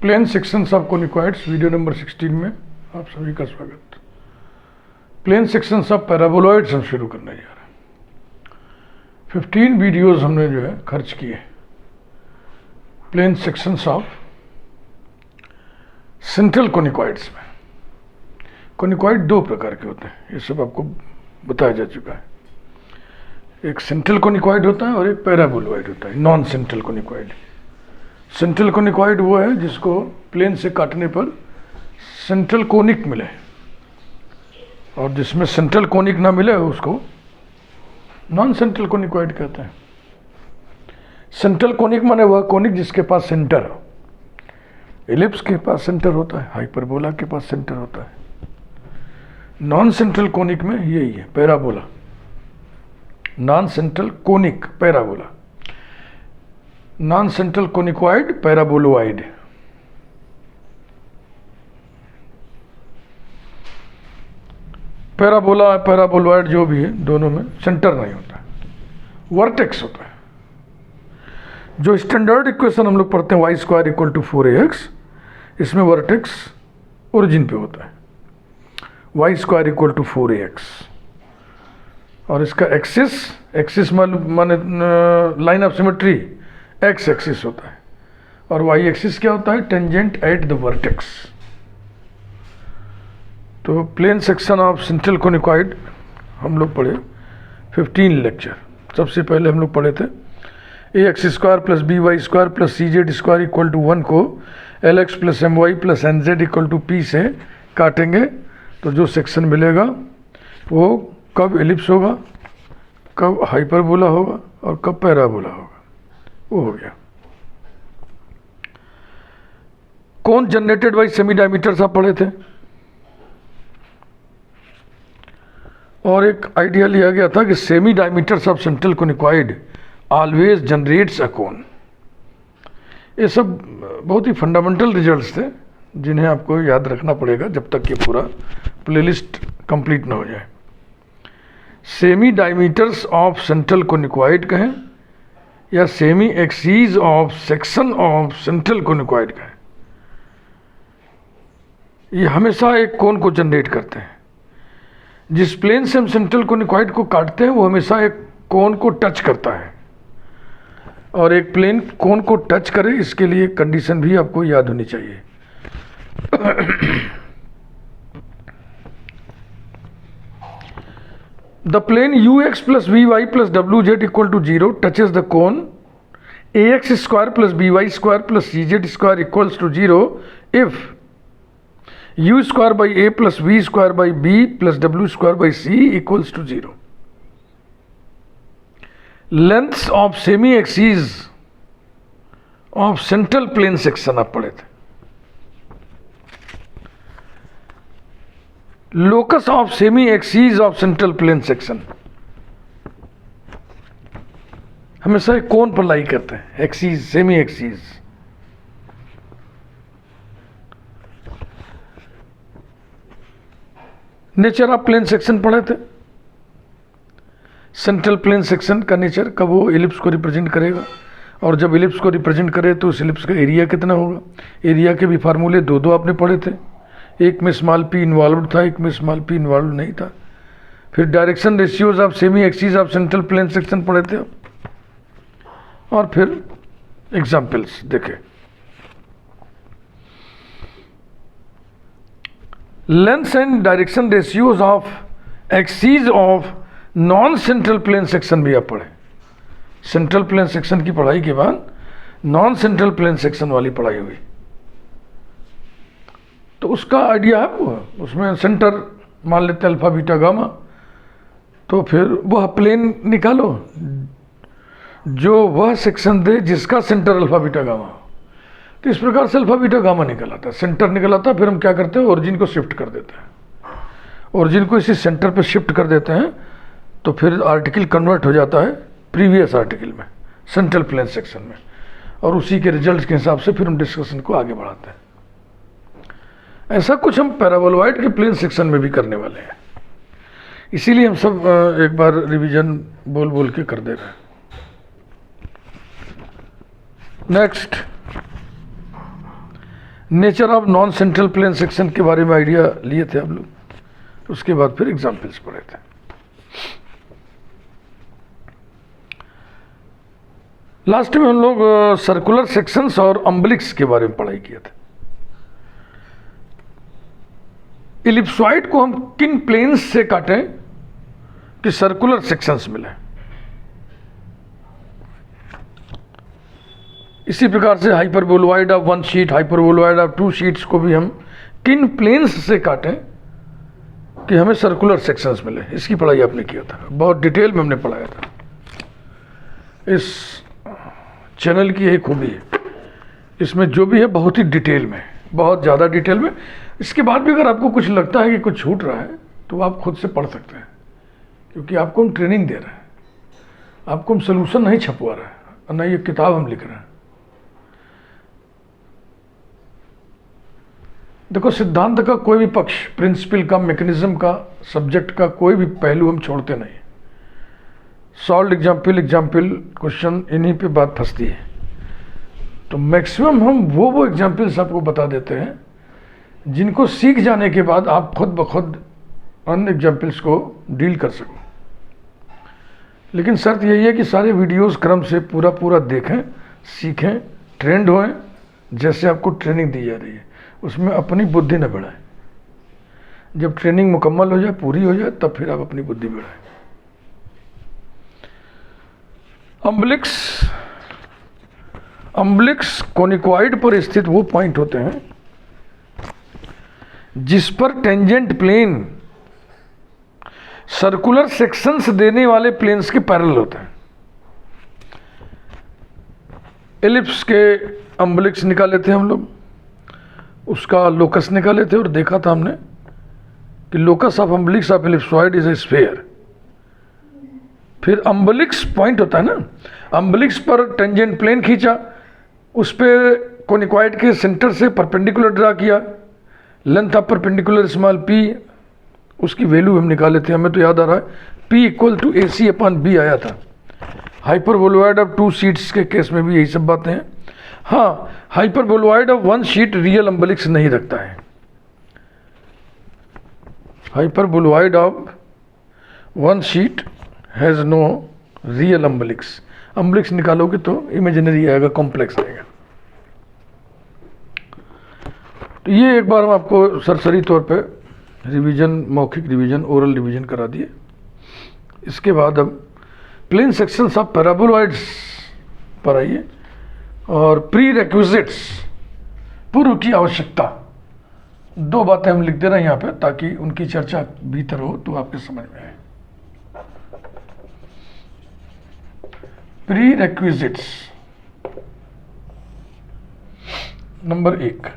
Plane sections of conicoids video number 16 में आप सभी का स्वागत। प्लेन सेक्शंस ऑफ पैराबोलॉइड्स हम शुरू करने जा रहे हैं। 15 वीडियोस हमने जो है खर्च किए प्लेन सेक्शंस ऑफ सेंट्रल कोनिकॉइड्स में। कोनिकॉइड दो प्रकार के होते हैं, ये सब आपको बताया जा चुका है। एक सेंट्रल कोनिकॉइड होता है और एक पैराबोलॉइड होता है, नॉन सेंट्रल कोनिकॉइड। सेंट्रल कोनिकॉइड वो है जिसको प्लेन से काटने पर सेंट्रल कोनिक मिले, और जिसमें सेंट्रल कोनिक ना मिले उसको नॉन सेंट्रल कोनिकॉइड कहते हैं। सेंट्रल कोनिक माने वह कोनिक जिसके पास सेंटर हो। एलिप्स के पास सेंटर होता है, हाइपरबोला के पास सेंटर होता है। नॉन सेंट्रल कोनिक में यही है, parabola. Non central conic parabola, non central conicoid paraboloid. Parabola paraboloid जो भी है, दोनों में सेंटर नहीं होता है, वर्टेक्स होता है। जो स्टैंडर्ड इक्वेशन हम लोग पढ़ते हैं y square equal to 4ax, इसमें वर्टेक्स ओरिजिन पे होता है, y square equal to 4ax। और इसका एक्सिस माने line of symmetry x axis होता है, और वाई एक्सिस क्या होता है, टेंजेंट एट द वर्टेक्स। तो प्लेन सेक्शन ऑफ सेंट्रल कोनिकॉइड हम लोग पढ़े 15 लेक्चर। सबसे पहले हम लोग पढ़े थे a x square plus B Y square plus c z square equal to 1 को l x plus M Y plus N Z equal to p से काटेंगे तो जो सेक्शन मिलेगा वो कब एलिप्स होगा, कब हाइपरबोला होगा और कब पैराबोला होगा, वो हो गया। कौन जनरेटेड बाई सेमी डायमीटर्स आप पढ़े थे, और एक आइडिया लिया गया था कि semi diameters of central conicoid always generates a cone. ये सब बहुत ही फंडामेंटल रिजल्ट्स थे जिन्हें आपको याद रखना पड़ेगा जब तक ये पूरा प्लेलिस्ट कंप्लीट ना हो जाए। Semi diameters of central conicoid कहें या semi axes of section of central conicoid का है, ये हमेशा एक कोन को जनरेट करते हैं। जिस प्लेन से हम सेंट्रल कोनिकॉइड को काटते हैं वो हमेशा एक कोन को टच करता है, और एक प्लेन कोन को टच करे इसके लिए कंडीशन भी आपको याद होनी चाहिए। The plane ux plus vy plus wz equal to 0 touches the cone ax square plus by square plus cz square equals to 0 if u square by a plus v square by b plus w square by c equals to 0. Lengths of semi-axes of central plane section आप पढ़े थे। Locus of semi axes of central plane section हमेशा एक cone पर lie करते हैं, axes semi axes. Nature of plane section पढ़े थे। सेंट्रल प्लेन सेक्शन का नेचर, कब वो एलिप्स को रिप्रेजेंट करेगा, और जब एलिप्स को रिप्रेजेंट करे तो उस एलिप्स का एरिया कितना होगा। एरिया के भी फार्मूले दो आपने पढ़े थे, एक में स्मॉल पी इन्वॉल्व था, एक में स्मॉल पी इन्वॉल्व नहीं था। फिर direction ratios of semi axes of central plane section पढ़े थे, और फिर एग्जाम्पल्स देखे। Length and direction ratios of axes of non central plane section भी आप पढ़े। सेंट्रल प्लेन सेक्शन की पढ़ाई के बाद नॉन सेंट्रल प्लेन सेक्शन वाली पढ़ाई हुई, तो उसका आइडिया है उसमें सेंटर मान लेते हैं अल्फा बीटा गामा, तो फिर वह प्लेन निकालो जो वह सेक्शन दे जिसका सेंटर अल्फा बीटा गामा हो। तो इस प्रकार से अल्फा बीटा गामा निकल आता है, सेंटर निकल आता है। फिर हम क्या करते हैं, ओरिजिन को शिफ्ट कर देते हैं, ओरिजिन को इसी सेंटर पे शिफ्ट कर देते हैं, तो फिर आर्टिकल कन्वर्ट हो जाता है प्रीवियस आर्टिकल में, सेंट्रल प्लेन सेक्शन में, और उसी के रिजल्ट के हिसाब से फिर हम डिस्कशन को आगे बढ़ाते हैं। ऐसा कुछ हम पैराबोलॉइड के प्लेन सेक्शन में भी करने वाले हैं, इसीलिए हम सब एक बार रिवीजन बोल बोल के कर दे रहे हैं। Next, nature of non central plane section के बारे में आइडिया लिए थे आप लोग, तो उसके बाद फिर एग्जाम्पल्स पढ़े थे। लास्ट में हम लोग सर्कुलर सेक्शंस और अम्बलिक्स के बारे में पढ़ाई किए थे। इलिप्सॉइड को हम किन प्लेन्स से काटें कि सर्कुलर सेक्शंस मिले। इसी प्रकार से hyperboloid of 1 sheet, hyperboloid of 2 sheets को भी हम किन प्लेन्स से काटें कि हमें सर्कुलर सेक्शंस मिले, इसकी पढ़ाई आपने किया था, बहुत डिटेल में हमने पढ़ाया था। इस चैनल की यही खूबी है, इसमें जो भी है बहुत ही डिटेल में, बहुत ज़्यादा डिटेल में। इसके बाद भी अगर आपको कुछ लगता है कि कुछ छूट रहा है तो आप खुद से पढ़ सकते हैं, क्योंकि आपको हम ट्रेनिंग दे रहे हैं, आपको हम सोल्यूशन नहीं छपवा रहे हैं और ना ये किताब हम लिख रहे हैं। देखो, सिद्धांत का कोई भी पक्ष, प्रिंसिपल का, मैकेनिज्म का, सब्जेक्ट का कोई भी पहलू हम छोड़ते नहीं। सॉल्व एग्जाम्पल क्वेश्चन, इन्हीं पे बात फंसती है। तो मैक्सिमम हम वो एग्जाम्पल्स आपको बता देते हैं जिनको सीख जाने के बाद आप खुद ब खुद अन्य एग्जाम्पल्स को डील कर सको। लेकिन शर्त यही है कि सारे वीडियोस क्रम से पूरा देखें, सीखें, ट्रेंड होएं, जैसे आपको ट्रेनिंग दी जा रही है उसमें अपनी बुद्धि न बढ़ाएं। जब ट्रेनिंग मुकम्मल हो जाए, पूरी हो जाए, तब फिर आप अपनी बुद्धि बढ़ाएं। अम्बलिक्स कोनिकॉइड पर स्थित वो पॉइंट होते हैं जिस पर टेंजेंट प्लेन सर्कुलर सेक्शंस देने वाले प्लेन्स के पैरेलल होते हैं। एलिप्स के अम्बलिक्स निकाले थे हम लोग, उसका लोकस निकाले थे और देखा था हमने कि locus of umbilics of ellipsoid is a sphere. फिर अम्बलिक्स पॉइंट होता है ना, अम्बलिक्स पर टेंजेंट प्लेन खींचा, उस पर कोनिकॉइड के सेंटर से परपेंडिकुलर ड्रा किया, length of perpendicular small P, उसकी वैल्यू हम निकाले थे, हमें तो याद आ रहा है P इक्वल टू AC/B आया था। हाइपरबोलॉइड ऑफ 2 शीट्स के केस में भी यही सब बातें हैं। हाँ, hyperboloid of 1 sheet real umbilics नहीं रखता है। Hyperboloid of 1 sheet has no real umbilics. Umbilics निकालोगे तो इमेजिनरी आएगा, कॉम्प्लेक्स आएगा। तो ये एक बार हम आपको सरसरी तौर पे रिवीजन, मौखिक रिवीजन, ओरल रिवीजन करा दिए। इसके बाद हम प्लेन सेक्शंस ऑफ पैराबोलॉइड्स पर आइए और प्री रिक्विजिट्स, पूर्व की आवश्यकता। 2 बातें हम लिख दे रहे हैं यहाँ पे ताकि उनकी चर्चा भीतर हो तो आपके समझ में आए। Pre requisites number 1,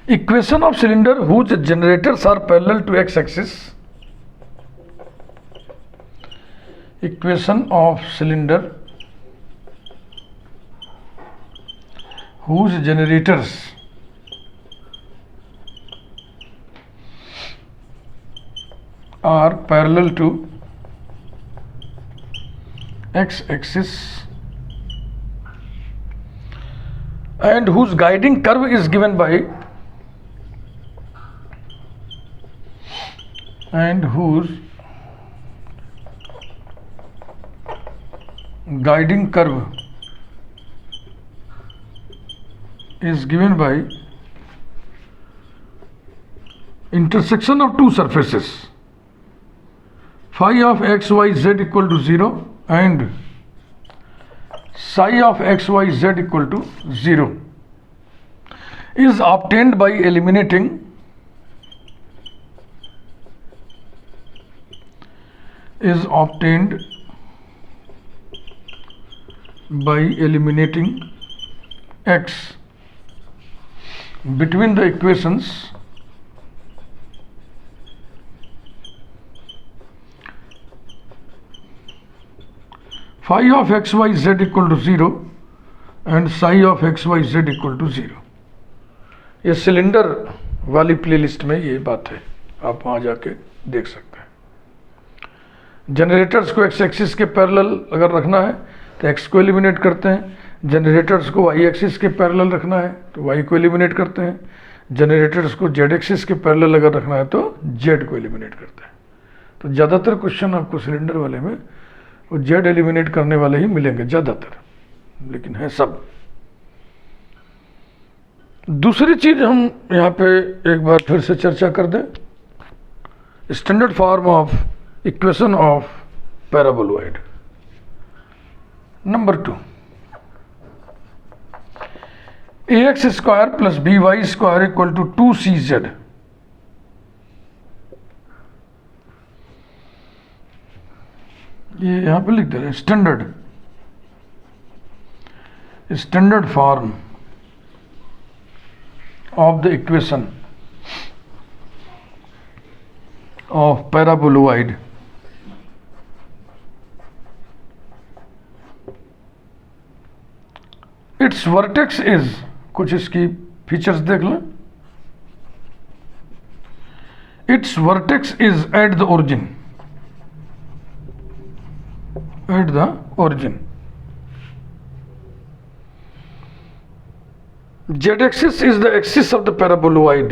equation of cylinder whose generators are parallel to x-axis. Equation of cylinder whose generators are parallel to x-axis and whose guiding curve is given by guiding curve is given by intersection of 2 surfaces phi of x y z equal to 0 and psi of x y z equal to 0 is obtained by eliminating x between the equations phi of x y z equal to 0 and psi of x y z equal to 0। ये cylinder वाली playlist में ये बात है, आप वहाँ जाके देख सकते हैं। जनरेटर्स को एक्स एक्सिस के पैरेलल अगर रखना है तो एक्स को एलिमिनेट करते हैं, जनरेटर्स को वाई एक्सिस के पैरेलल रखना है तो वाई को एलिमिनेट करते हैं, जनरेटर्स को जेड एक्सिस के पैरेलल अगर रखना है तो जेड को एलिमिनेट करते हैं। तो ज़्यादातर क्वेश्चन आपको सिलेंडर वाले में वो जेड एलिमिनेट करने वाले ही मिलेंगे ज़्यादातर, लेकिन है सब। दूसरी चीज़ हम यहाँ पे एक बार फिर से चर्चा कर दें, standard form of equation of paraboloid. Number 2, ax square plus by square equal to 2cz। ये यहां पे लिख दे रहे हैं standard form of the equation of paraboloid. Its vertex is, कुछ इसकी फीचर्स देख लें। Its vertex is at the origin, Z axis is the axis of the paraboloid.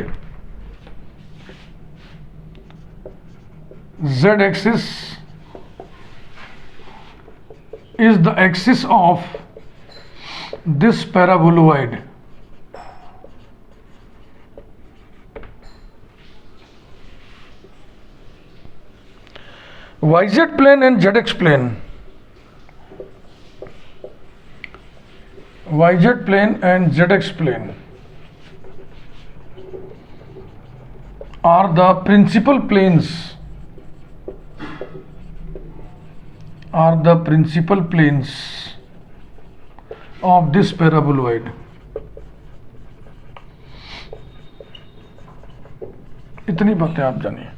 Z axis is the axis of this paraboloid. YZ plane and ZX plane. YZ plane and ZX plane are the principal planes of this paraboloid. इतनी बातें आप जानिए।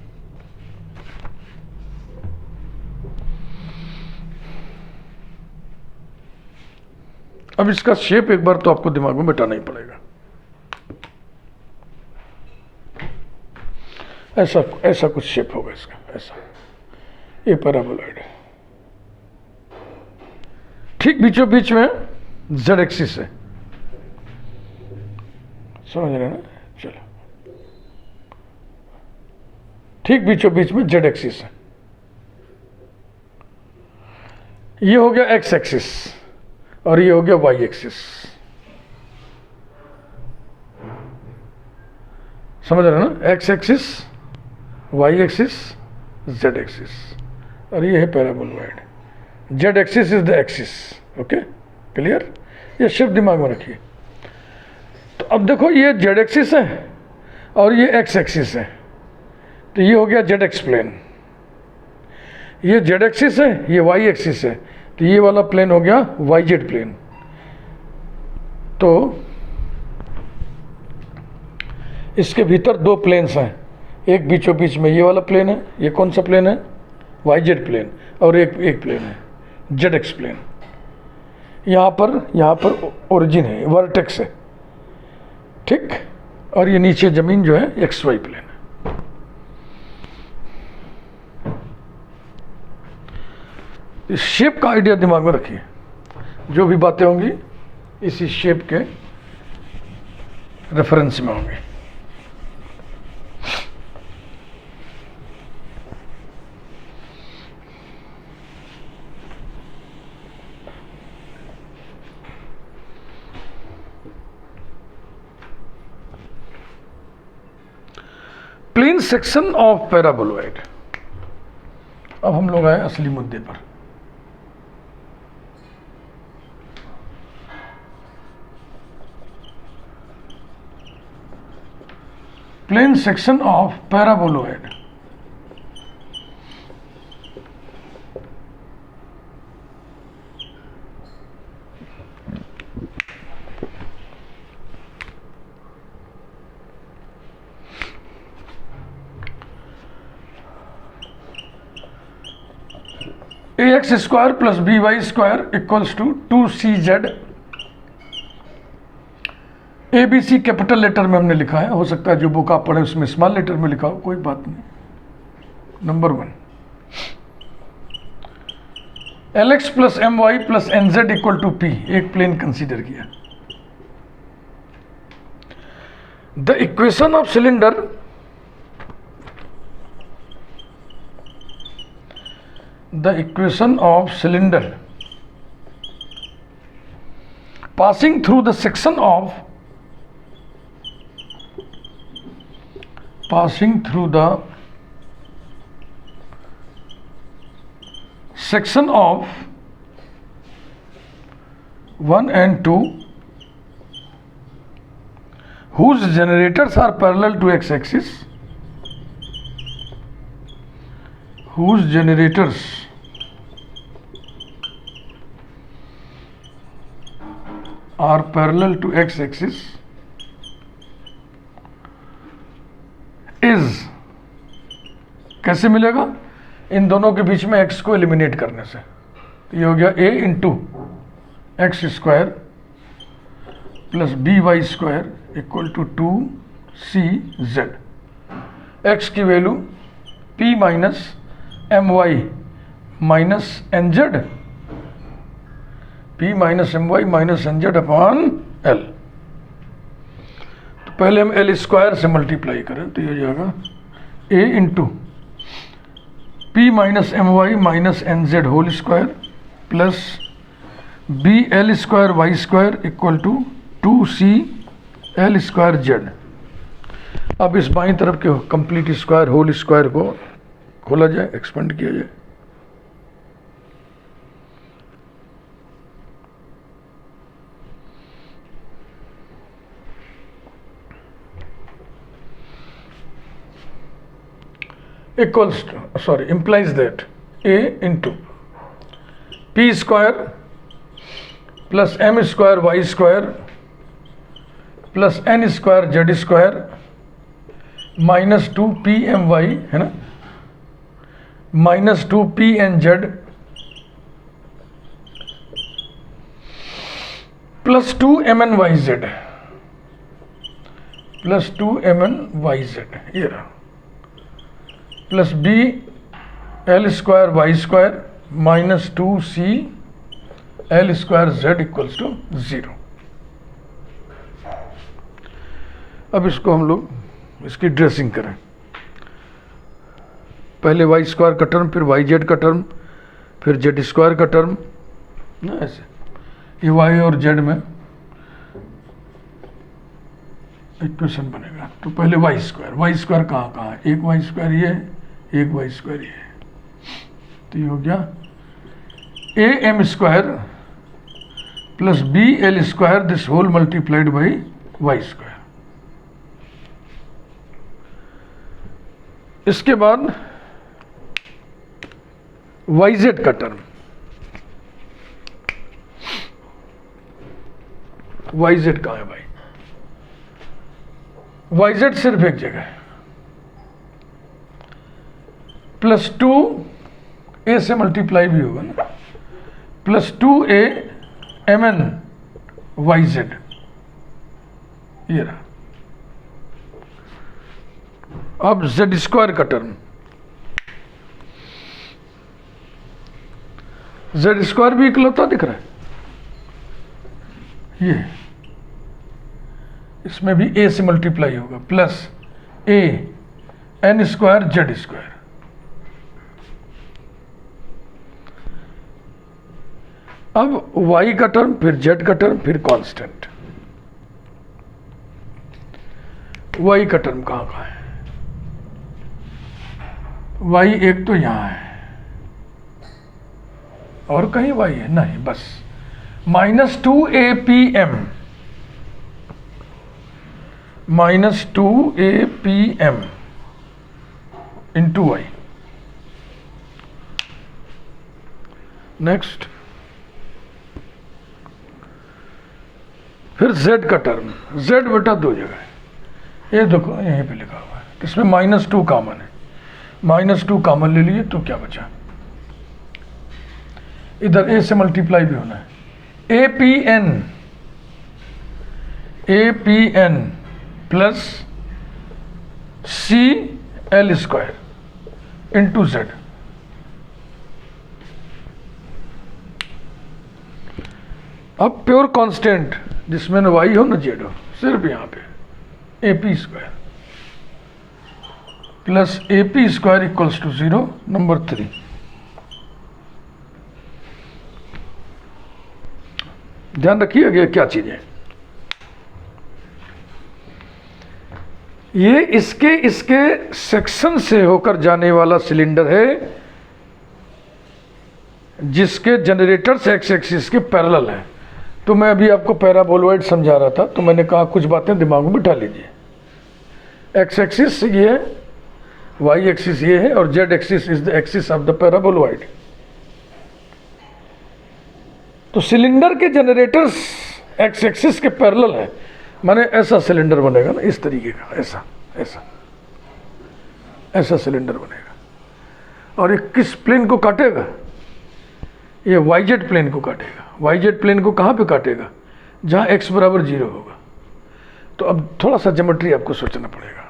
अब इसका shape एक बार तो आपको दिमाग में बिठाना ही पड़ेगा। ऐसा कुछ शेप होगा इसका, ऐसा। ये पैराबोलॉइड है, ठीक बीचों बीच में जेड एक्सिस है, समझ रहे हैं ना? चलो, ठीक बीचों बीच में जेड एक्सिस है। ये हो गया एक्स एक्सिस और ये हो गया वाई एक्सिस, समझ रहे हैं ना? X axis, Y axis, Z axis, और ये है paraboloid. Z axis is the axis. Okay, clear? ये सिर्फ दिमाग में रखिए। तो अब देखो, ये जेड एक्सिस है और ये एक्स एक्सिस है, तो ये हो गया जेड एक्स प्लेन। ये जेड एक्सिस है, ये वाई एक्सिस है, तो ये वाला प्लेन हो गया वाई जेड प्लेन। तो इसके भीतर दो प्लेन्स हैं, एक बीचों बीच में ये वाला प्लेन है, ये कौन सा प्लेन है? वाई जेड प्लेन, और एक प्लेन है जेड एक्स प्लेन। यहाँ पर ओरिजिन है, वर्टेक्स है, ठीक? और ये नीचे जमीन जो है एक्स वाई प्लेन है। इस शेप का आइडिया दिमाग में रखिए, जो भी बातें होंगी इसी शेप के रेफरेंस में होंगी। Plane section of paraboloid. अब हम लोग आए असली मुद्दे पर। Plane section of paraboloid. ax square plus by square equals to 2cz। ABC capital letter में हमने लिखा है, हो सकता है जो बुक आप पढ़े उसमें स्मॉल लेटर में लिखा हो, कोई बात नहीं। Number 1, Lx plus M Y plus N Z equal to P, एक प्लेन कंसीडर किया। The equation of cylinder passing through the section of of 1 and 2 whose generators are parallel to x-axis, is, कैसे मिलेगा? इन दोनों के बीच में x को eliminate करने से, तो ये हो गया a into X square plus B Y square equal to 2cz। x की value p minus M Y minus N Z, p minus M Y minus N Z upon l। तो पहले हम l स्क्वायर से multiply करें तो ये हो जाएगा a into p minus M Y minus N Z whole square plus B L square Y square equal to 2cl square Z. अब इस बाईं तरफ के कंप्लीट स्क्वायर होल स्क्वायर को खोला जाए, एक्सपेंड किया जाए। equals to, sorry, implies that a into p square plus m square y square plus n square z square minus 2pmy है ना, minus 2pnz plus 2mnyz plus 2mnyz, ये रहा, plus B L square Y square minus 2cl square Z equals to 0। अब इसको हम लोग इसकी dressing करें। पहले वाई स्क्वायर का टर्म, फिर वाई जेड का टर्म, फिर जेड स्क्वायर का टर्म ना, ऐसे ये वाई और जेड में इक्वेशन बनेगा। तो पहले वाई स्क्वायर कहाँ कहाँ है? एक वाई स्क्वायर ये, एक वाई स्क्वायर ये, तो ये हो गया A M square plus B L square this whole multiplied by Y square. इसके बाद वाई जेड का टर्म, वाई जेड कहाँ है भाई? वाई जेड सिर्फ एक जगह है, प्लस 2a से मल्टीप्लाई भी होगा ना, plus 2a mn Y Z, ये रहा। अब जेड स्क्वायर का टर्म, जेड स्क्वायर भी इकलौता दिख रहा है, ये इसमें भी a से मल्टीप्लाई होगा, plus a n square Z square. अब y का टर्म, फिर z का टर्म, फिर कांस्टेंट। y का टर्म कहाँ कहाँ है? y एक तो यहां है, और कहीं y है नहीं, बस minus 2apm, minus 2apm into Y. Next, फिर z का टर्म, z बटा 2 जगह है, ये देखो यहीं पे लिखा हुआ है, इसमें माइनस 2 कॉमन है, माइनस 2 कॉमन ले लिए तो क्या बचा? इधर a से मल्टीप्लाई भी होना है, apn plus cl square into z। अब प्योर कांस्टेंट जिसमें न वाई हो न जेड हो, सिर्फ यहाँ पे AP square plus AP square equals to 0। Number 3, ध्यान रखिए क्या चीज है ये, इसके सेक्शन से होकर जाने वाला सिलेंडर है जिसके जनरेटर्स एक्स एक्सिस के पैरेलल है। तो मैं अभी आपको पैराबोलॉइड समझा रहा था, तो मैंने कहा कुछ बातें दिमाग में बिठा लीजिए। एक्स एक्सिस ये है, वाई एक्सिस ये है, और Z axis is the axis of the paraboloid. तो सिलेंडर के जनरेटर्स एक्स एक्सिस के पैरेलल है, माने ऐसा सिलेंडर बनेगा ना, इस तरीके का, ऐसा सिलेंडर बनेगा। और ये किस प्लेन को काटेगा? ये वाईजेड प्लेन को काटेगा। वाईजेड प्लेन को कहाँ पे काटेगा? जहाँ x बराबर 0 होगा। तो अब थोड़ा सा ज्योमेट्री आपको सोचना पड़ेगा।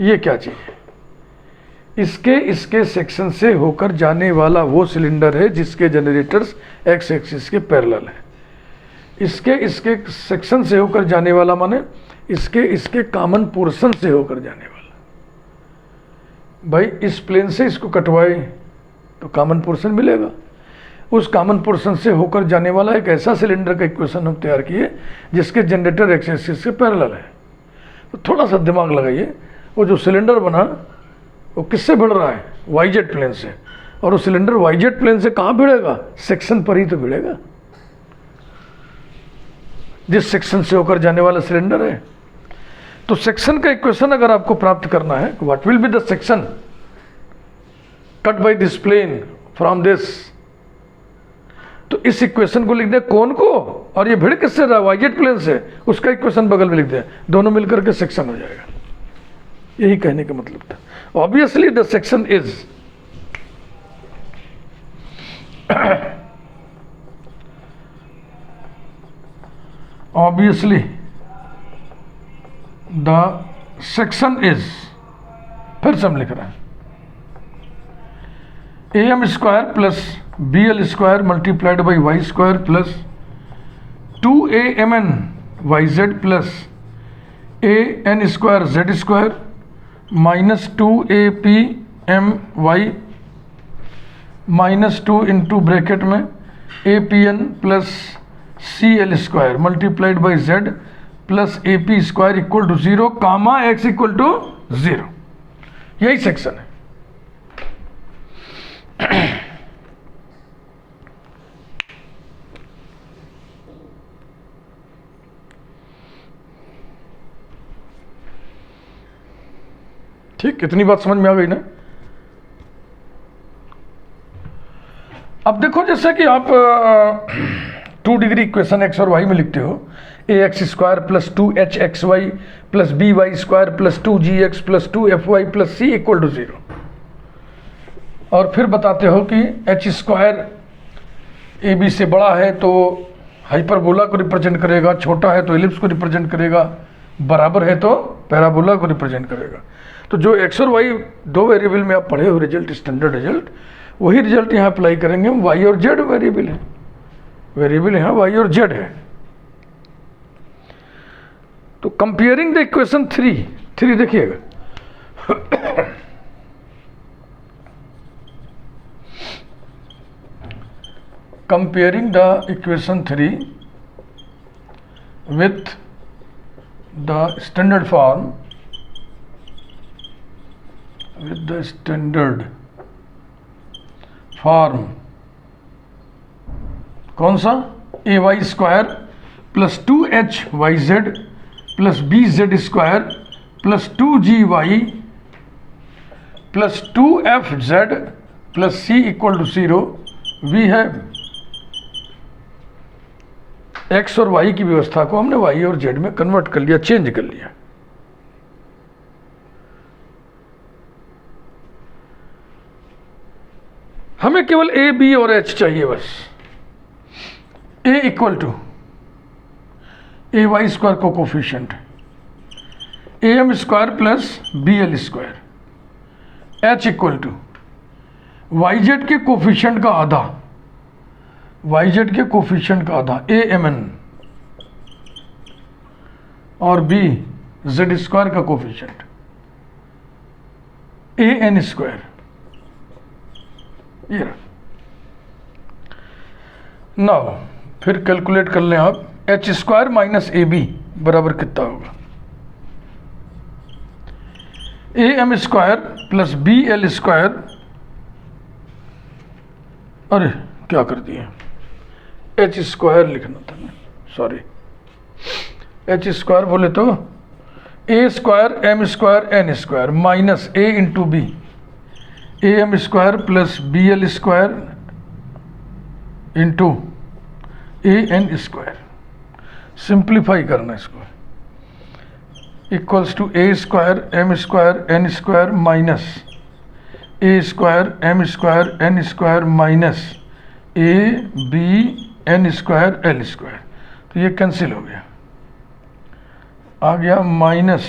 ये क्या चीज़ है? इसके सेक्शन से होकर जाने वाला वो सिलेंडर है जिसके जनरेटर्स एक्स एक्सिस के पैरेलल है। इसके सेक्शन से होकर जाने वाला माने इसके कॉमन पोर्शन से होकर जाने वाला। भाई इस प्लेन से इसको कटवाए तो कॉमन पोर्शन मिलेगा। उस कॉमन पोर्शन से होकर जाने वाला एक ऐसा सिलेंडर का इक्वेशन हम तैयार किए जिसके जनरेटर एक्स एक्सिस के पैरेलल है। तो थोड़ा सा दिमाग लगाइए, वो जो सिलेंडर बना वो किससे भिड़ रहा है? वाईजेड प्लेन से। और वो सिलेंडर वाईजेड प्लेन से कहाँ भिड़ेगा? सेक्शन पर ही तो भिड़ेगा, जिस सेक्शन से होकर जाने वाला सिलेंडर है। तो सेक्शन का इक्वेशन अगर आपको प्राप्त करना है, what will be the section cut by this plane from this, तो इस इक्वेशन को लिख दे कोन को, और ये भिड़ किससे रहा? वाईजेड प्लेन से, उसका इक्वेशन बगल में लिख दे, दोनों मिलकर के सेक्शन हो जाएगा। यही कहने का मतलब था। Obviously the section is obviously the section is, फिर से हम लिख रहे हैं AM square plus BL square multiplied by Y square plus 2AMN YZ plus AN square Z square minus 2APMY minus 2 into bracket में APN plus CL square multiplied by Z plus AP square equal to 0 comma x equal to 0। यही section है। ठीक, इतनी बात समझ में आ गई ना? अब देखो, जैसे कि आप 2 डिग्री इक्वेशन एक्स और वाई में लिखते हो, ax square plus 2hxy plus by square plus 2gx plus 2fy plus c equal to 0, और फिर बताते हो कि h स्क्वायर ab से बड़ा है तो हाइपरबोला को रिप्रेजेंट करेगा, छोटा है तो एलिप्स को रिप्रेजेंट करेगा, बराबर है तो पैराबोला को रिप्रेजेंट करेगा। तो जो एक्स और वाई 2 वेरिएबल में आप पढ़े हो रिजल्ट, स्टैंडर्ड रिजल्ट, वही रिजल्ट यहाँ अप्लाई करेंगे हम। वाई और जेड वेरिएबल है, वेरिएबल यहाँ वाई और जेड है। तो कंपेयरिंग द इक्वेशन 3 देखिएगा, comparing the equation 3 with the standard form, with the standard form, कौन सा? ay square plus 2hy plus bz square plus 2gy plus 2fz plus c equal to 0। वी है x और y की व्यवस्था को हमने y और z में कन्वर्ट कर लिया, चेंज कर लिया। हमें केवल a, b और h चाहिए बस। a equal to a y square को coefficient, am square plus bl square, h equal to y z के कोफिशिएंट का आधा वाई जेड के कोफिशिएंट का आधा ए एम एन और बी जेड स्क्वायर का कोफिशिएंट ए एन स्क्वायर। ये नाउ फिर कैलकुलेट कर लें आप, h square minus a b बराबर कितना होगा, a M square plus B L square, अरे क्या कर दिया, एच स्क्वायर लिखना था मैं, सॉरी, एच स्क्वायर बोले तो a square m square n square minus a into b, a M square plus B L square into a n square. Simplify करना इसको, equals to a square m square n square minus a square m square n square minus a b n square L square. तो ये cancel हो गया, आ गया minus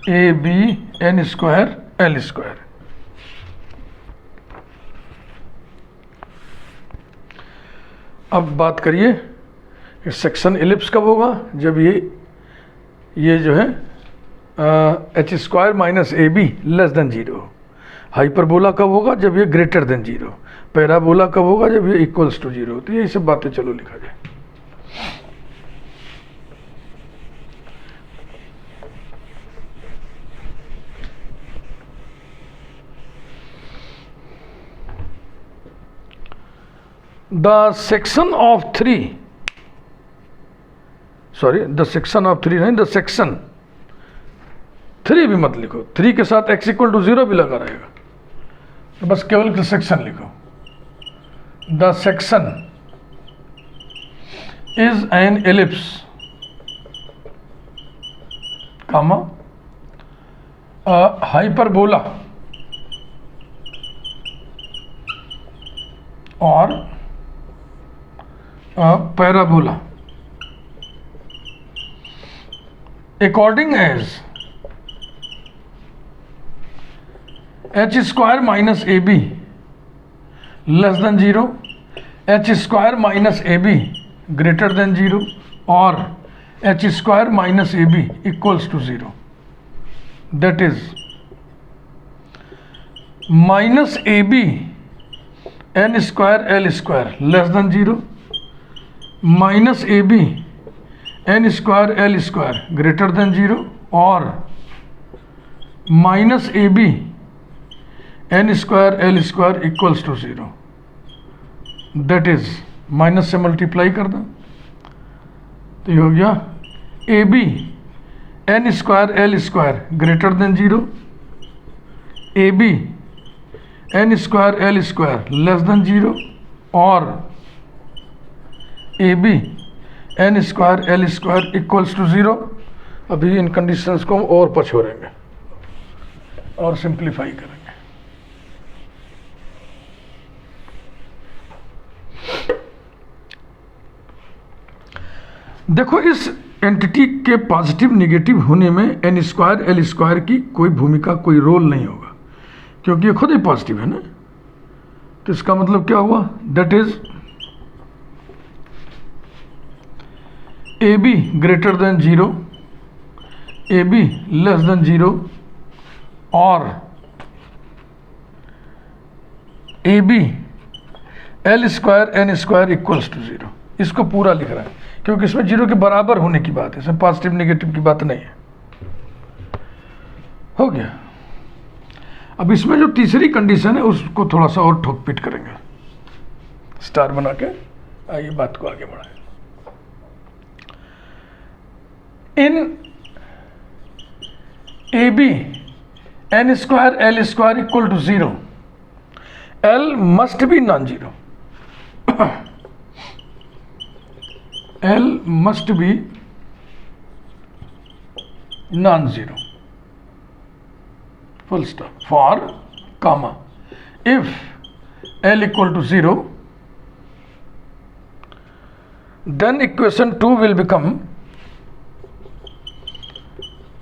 a b n square L square. अब बात करिए सेक्शन एलिप्स कब होगा, जब ये जो है H square minus a be less than zero. Hyperbola कब होगा, जब ये ग्रेटर देन जीरो। पैराबोला कब होगा, जब ये इक्वल्स टू जीरो। तो यही सब बातें चलो लिखा जाए। The section of three, sorry the section of three नहीं, द सेक्शन थ्री भी मत लिखो, थ्री के साथ x इक्वल टू जीरो भी लगा रहेगा, तो बस केवल सेक्शन लिखो। The section is an ellipse comma hyperbola और parabola according as h square minus ab less than 0, h square minus ab greater than 0 or h square minus ab equals to 0. That is minus ab n square l square less than 0, minus ab n square l square greater than 0 और minus ab n square l square equals to 0. That is minus से multiply कर दो तो ये हो गया ab n square l square greater than 0, ab n square l square less than 0 और ab n square L square equals to 0। अभी इन conditions को हम और पछोड़ेंगे और सिंप्लीफाई करेंगे। देखो इस एंटिटी के पॉजिटिव निगेटिव होने में एन स्क्वायर एल स्क्वायर की कोई भूमिका, कोई रोल नहीं होगा, क्योंकि ये खुद ही पॉजिटिव है ना। तो इसका मतलब क्या हुआ, that is AB greater than 0, AB less than 0 और AB L square N square equals to 0। इसको पूरा लिख रहा है क्योंकि इसमें 0 के बराबर होने की बात है, इसमें पॉजिटिव नेगेटिव की बात नहीं है। हो गया। अब इसमें जो तीसरी कंडीशन है उसको थोड़ा सा और ठोक पीट करेंगे, स्टार बना के आइए बात को आगे बढ़ाएं। In AB n square l square equal to 0, L must be non-zero. L must be non-zero. Full stop. For comma, if L equal to 0, then equation 2 will become,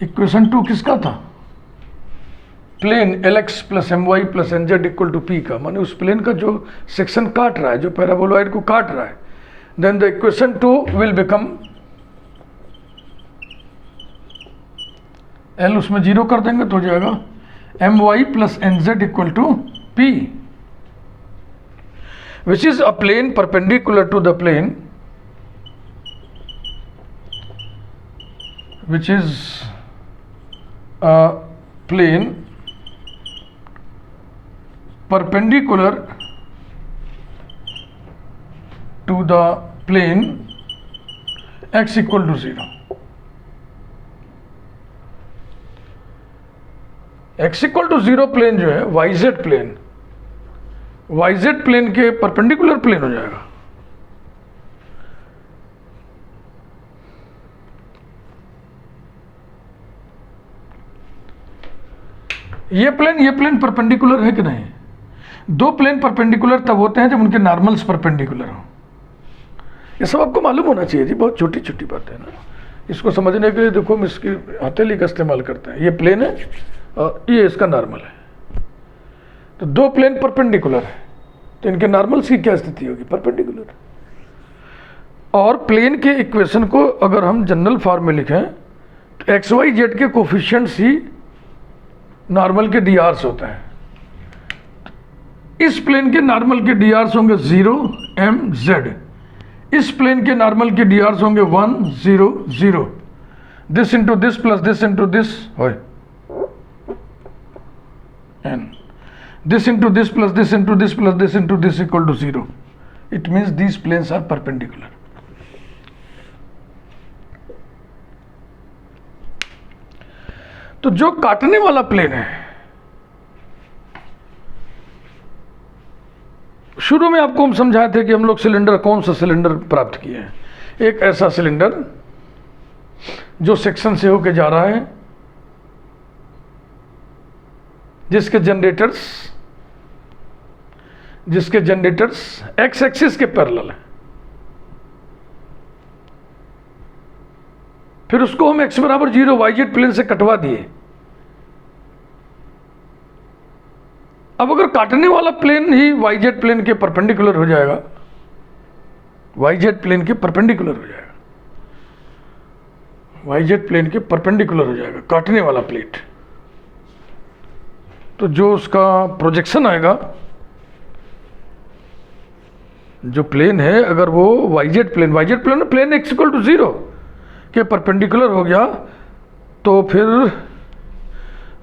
equation 2 किसका था, plane LX plus MY plus NZ equal to P का, माने उस plane का जो section काट रहा है, जो पैराबोलॉइड को काट रहा है, then the equation 2 will become, L उसमें 0 कर देंगे तो हो जाएगा MY plus NZ equal to P, which is a plane perpendicular to the plane, which is a plane perpendicular to the plane x equal to 0. x equal to 0 plane जो है YZ plane, YZ plane के perpendicular plane हो जाएगा। ये plane perpendicular है कि नहीं? दो प्लेन परपेंडिकुलर तब होते हैं जब उनके नॉर्मल्स परपेंडिकुलर हो। ये सब आपको मालूम होना चाहिए जी, बहुत छोटी छोटी बातें हैं ना। इसको समझने के लिए देखो हम इसकी हथेली का इस्तेमाल करते हैं। ये प्लेन है और ये इसका नॉर्मल है, तो दो प्लेन परपेंडिकुलर है तो इनके नॉर्मल्स की क्या स्थिति होगी? परपेंडिकुलर। और प्लेन के इक्वेशन को अगर हम जनरल फॉर्म में लिखें तो XYZ के कोफिशिएंट्स ही नॉर्मल के DRs होते हैं। इस प्लेन के नॉर्मल के DRs होंगे 0 MZ, इस प्लेन के नॉर्मल के DRs होंगे 1 0 0, this into this plus this into this n, this into this plus this into this plus this into this equal to 0. It means these planes are perpendicular. तो जो काटने वाला plane है, शुरू में आपको हम समझाए थे कि हम लोग सिलेंडर, कौन सा सिलेंडर प्राप्त किए हैं। एक ऐसा सिलेंडर जो सेक्शन से होके जा रहा है, जिसके जनरेटर्स एक्स एक्सिस के पैरेलल है। फिर उसको हम x बराबर 0 YZ प्लेन से कटवा दिए। अब अगर काटने वाला प्लेन ही YZ प्लेन के परपेंडिकुलर हो जाएगा, YZ प्लेन के परपेंडिकुलर हो जाएगा, YZ प्लेन के परपेंडिकुलर हो जाएगा काटने वाला प्लेट, तो जो उसका प्रोजेक्शन आएगा, जो प्लेन है, अगर वो YZ plane x equal to 0 के परपेंडिकुलर हो गया तो फिर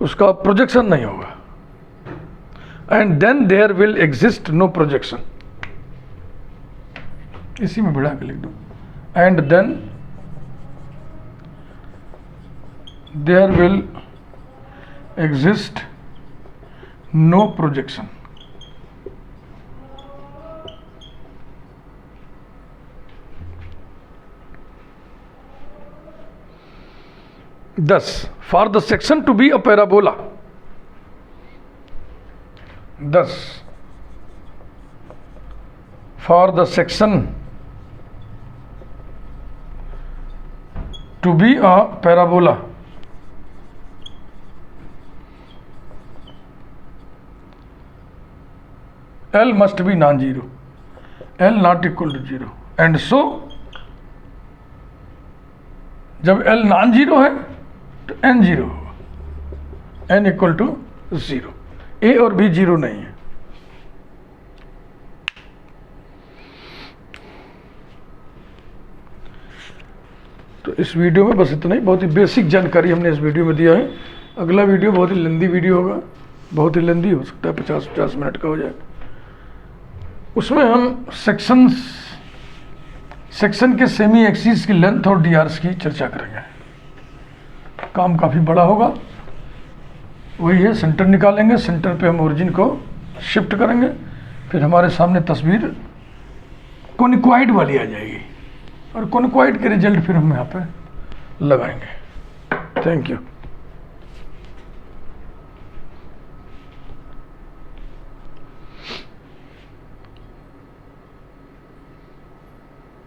उसका प्रोजेक्शन नहीं होगा। And then there will exist no projection, इसी में बढ़ा के लिख दो, and then there will exist no projection. Thus, for the section to be a parabola, thus for the section to be a parabola, L must be non-zero, L not equal to 0, and so जब L non-zero है तो n 0 होगा, n equal to 0, a और b 0 नहीं है। तो इस video में बस इतना ही, बहुत ही बेसिक जानकारी हमने इस वीडियो में दिया है। अगला वीडियो बहुत ही लेंदी वीडियो होगा, बहुत ही लेंदी हो सकता है, 50 मिनट का हो जाए। उसमें हम सेक्शन के सेमी एक्सिस की लेंथ और DRs की चर्चा करेंगे। काम काफ़ी बड़ा होगा। वही है, सेंटर निकालेंगे, सेंटर पे हम ओरिजिन को शिफ्ट करेंगे, फिर हमारे सामने तस्वीर कोनिक्वाइड वाली आ जाएगी और कोनिक्वाइड के रिजल्ट फिर हम यहाँ पे लगाएंगे। Thank you.